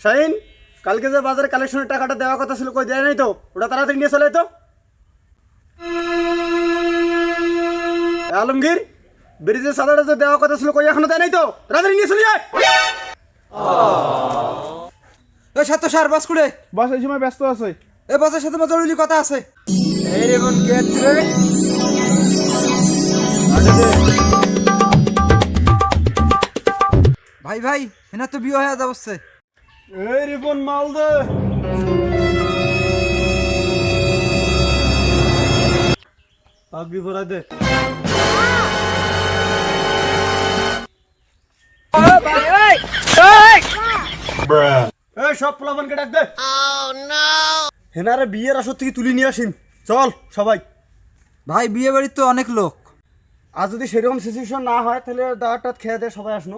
শাহিন, কালকে যে বাজারে কালেকশনের টাকাটা দেওয়ার কথা ছিল, কই দেয় নাই তো? ওটা তাড়াতাড়ি নিয়ে চলে তো। আলমগীর, ব্রিজের সাদাটা যে দেওয়ার কথা ছিল, কই এখনো দেয় নাই তো? তাড়াতাড়ি নিয়ে চলে যায়। এই সাত স্যার বাস করে বস এই সময় ব্যস্ত আছে। এই বাসের সাথে আমার জরুরি কথা আছে। এই রে মন কে রে? ভাই ভাই এনার তো বিয়ে হয়ে যাচ্ছে। এই রিপন মাল দে। আগবি ভরা দে। এই সব পোলাপানকে ডাক দে। হেনারে বিয়ের আসর থেকে তুলি নিয়ে আসিন। চল সবাই। ভাই বিয়ে বাড়ির তো অনেক লোক। আর যদি সেরকম সিচুয়েশন না হয় তাহলে দাওয়াতটা খেয়ে দে, সবাই আসনো।